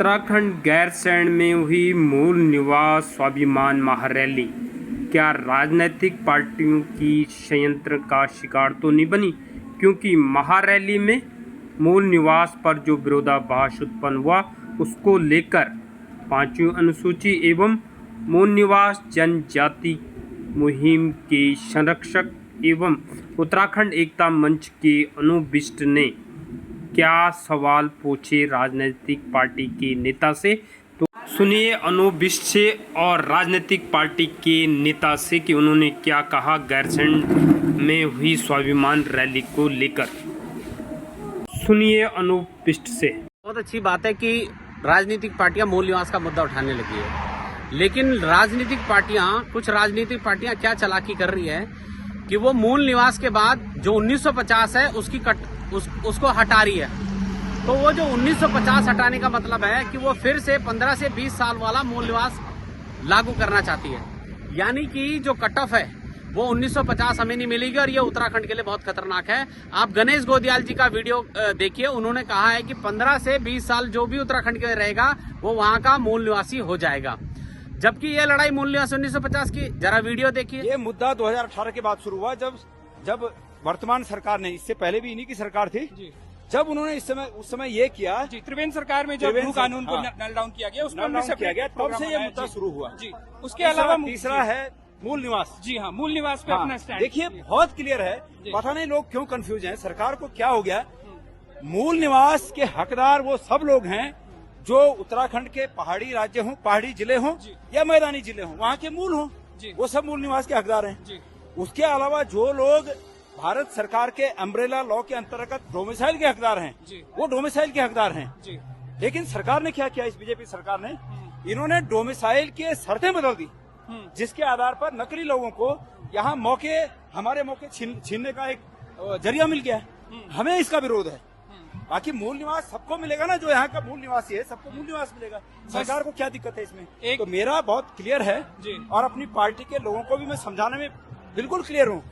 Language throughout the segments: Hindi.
उत्तराखंड गैरसैंण में हुई मूल निवास स्वाभिमान महारैली क्या राजनीतिक पार्टियों की षड्यंत्र का शिकार तो नहीं बनी, क्योंकि महारैली में मूल निवास पर जो विरोधाभास उत्पन्न हुआ उसको लेकर 5वीं अनुसूची एवं मूल निवास जनजाति मुहिम के संरक्षक एवं उत्तराखंड एकता मंच के अनूप बिष्ट ने क्या सवाल पूछे राजनीतिक पार्टी के नेता से। तो सुनिए अनूप बिष्ट से और राजनीतिक पार्टी के नेता से कि उन्होंने क्या कहा गैरसैंण में हुई स्वाभिमान रैली को लेकर। सुनिए अनूप बिष्ट से। बहुत अच्छी बात है कि राजनीतिक पार्टियां मूल निवास का मुद्दा उठाने लगी है, लेकिन कुछ राजनीतिक पार्टियां क्या चालाकी कर रही है कि वो मूल निवास के बाद जो 1950 है उसको हटा रही है। तो वो जो 1950 हटाने का मतलब है कि वो फिर से 15 से 20 साल वाला मूल निवास लागू करना चाहती है, यानी कि जो कट ऑफ है वो 1950 हमें नहीं मिलेगी और ये उत्तराखंड के लिए बहुत खतरनाक है। आप गणेश गोदियाल जी का वीडियो देखिए, उन्होंने कहा है कि 15 से 20 साल जो भी उत्तराखंड के रहेगा वो वहां का मूल निवासी हो जाएगा, जबकि ये लड़ाई मूल निवासी 1950 की। जरा वीडियो देखिए। ये मुद्दा 2018 के बाद शुरू हुआ, जब वर्तमान सरकार ने, इससे पहले भी इन्हीं की सरकार थी जी, जब उन्होंने उस समय ये किया जी, त्रिवेंद्र सरकार में जब भू कानून को नल डाउन किया गया, उसको हमने किया गया, तब से ये मुद्दा शुरू हुआ जी। उसके अलावा तीसरा है मूल निवास। जी हाँ, मूल निवास पे अपना स्टैंड देखिए बहुत क्लियर है। पता नहीं लोग क्यों कंफ्यूज हैं, सरकार को क्या हो गया। मूल निवास के हकदार वो सब लोग हैं जो उत्तराखंड के पहाड़ी राज्य हों, पहाड़ी जिले हों या मैदानी जिले हों, वहाँ के मूल हों, वो सब मूल निवास के हकदार हैं। उसके अलावा जो लोग भारत सरकार के अम्ब्रेला लॉ के अंतर्गत डोमिसाइल के हकदार हैं, वो डोमिसाइल के हकदार हैं। लेकिन सरकार ने क्या किया, इस बीजेपी सरकार ने, इन्होंने डोमिसाइल की शर्तें बदल दी, जिसके आधार पर नकली लोगों को यहाँ हमारे मौके छीनने का एक जरिया मिल गया है। हमें इसका विरोध है। बाकी मूल निवास सबको मिलेगा ना, जो यहाँ का मूल निवासी है सबको मूल निवास मिलेगा। सरकार को क्या दिक्कत है इसमें? तो मेरा बहुत क्लियर है और अपनी पार्टी के लोगों को भी मैं समझाने में बिल्कुल क्लियर हूँ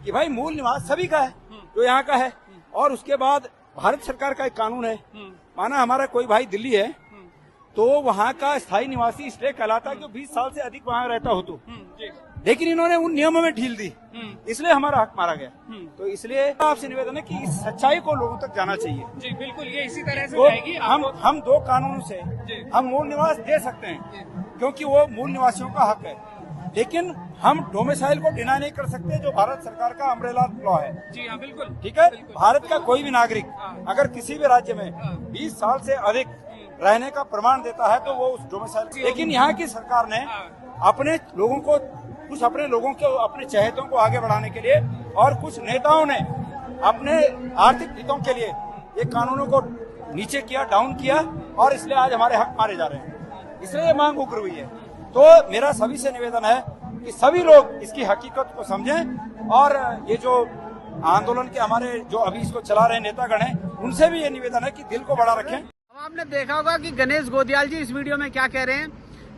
कि भाई मूल निवास सभी का है जो यहाँ का है। और उसके बाद भारत सरकार का एक कानून है, माना हमारा कोई भाई दिल्ली है तो वहाँ का स्थायी निवासी इसलिए कहलाता है कि 20 साल से अधिक वहाँ रहता हो तो, लेकिन इन्होंने उन नियमों में ढील दी, इसलिए हमारा हक मारा गया। तो इसलिए आपसे निवेदन है कि इस सच्चाई को लोगों तक जाना चाहिए जी। बिल्कुल, ये इसी तरह से तो जाएगी। हम दो कानूनों से हम मूल निवास दे सकते हैं, क्योंकि वो मूल निवासियों का हक है, लेकिन हम डोमिसाइल को डिनाई नहीं कर सकते जो भारत सरकार का अम्ब्रेला लॉ है। जी हाँ, बिल्कुल ठीक है। भारत का कोई भी नागरिक अगर किसी भी राज्य में 20 साल से अधिक रहने का प्रमाण देता है तो वो उस डोमिसाइल। लेकिन यहाँ की सरकार ने अपने लोगों को, कुछ अपने लोगों को, अपने चहेतों को आगे बढ़ाने के लिए और कुछ नेताओं ने अपने आर्थिक हितों के लिए ये कानूनों को नीचे किया, डाउन किया, और इसलिए आज हमारे हक मारे जा रहे हैं। इसलिए ये मांग उग्र हुई है। तो मेरा सभी से निवेदन है कि सभी लोग इसकी हकीकत को समझें, और ये जो आंदोलन के हमारे जो अभी इसको चला रहे नेतागण हैं, उनसे भी ये निवेदन है कि दिल को बड़ा रखें। आपने देखा होगा कि गणेश गोदियाल जी इस वीडियो में क्या कह रहे हैं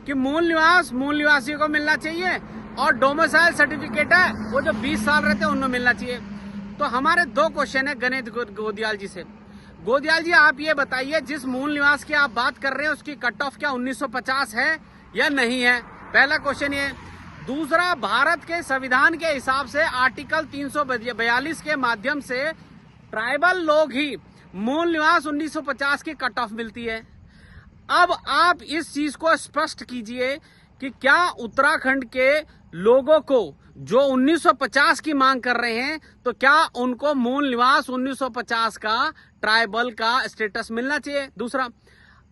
कि मूल निवासियों को मिलना चाहिए और डोमिसाइल सर्टिफिकेट है वो जो 20 साल रहते हैं उन्हें मिलना चाहिए। तो हमारे दो क्वेश्चन है गणेश गोदियाल जी से। गोदियाल जी, आप ये बताइए, जिस मूल निवास की आप बात कर रहे हैं उसकी कट ऑफ क्या 1950 है या नहीं है? पहला क्वेश्चन ये। दूसरा, भारत के संविधान के हिसाब से आर्टिकल 342 के माध्यम से ट्राइबल लोग ही मूल निवास 1950 की कट ऑफ मिलती है। अब आप इस चीज को स्पष्ट कीजिए कि क्या उत्तराखंड के लोगों को जो 1950 की मांग कर रहे हैं, तो क्या उनको मूल निवास 1950 का ट्राइबल का स्टेटस मिलना चाहिए? दूसरा,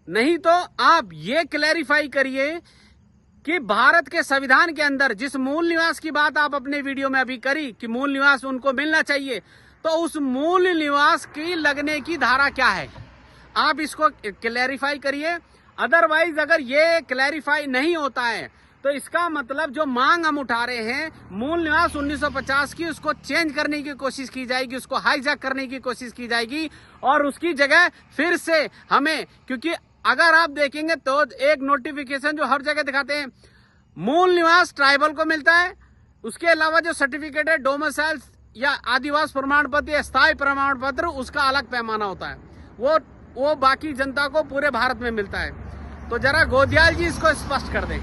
नहीं तो आप ये क्लैरिफाई करिए कि भारत के संविधान के अंदर जिस मूल निवास की बात आप अपने वीडियो में अभी करी कि मूल निवास उनको मिलना चाहिए, तो उस मूल निवास की लगने की धारा क्या है? आप इसको क्लैरिफाई करिए। अदरवाइज अगर ये क्लैरिफाई नहीं होता है तो इसका मतलब जो मांग हम उठा रहे हैं मूल निवास 1950 की, उसको चेंज करने की कोशिश की जाएगी, उसको हाईजैक करने की कोशिश की जाएगी, और उसकी जगह फिर से हमें, क्योंकि अगर आप देखेंगे तो एक नोटिफिकेशन जो हर जगह दिखाते हैं मूल निवास ट्राइबल को मिलता है, उसके अलावा जो सर्टिफिकेट है डोमिसाइल या आदिवासी प्रमाण पत्र या स्थायी प्रमाण पत्र, उसका अलग पैमाना होता है। वो वो बाकी जनता को पूरे भारत में मिलता है। तो जरा गोदियाल जी इसको स्पष्ट कर दें।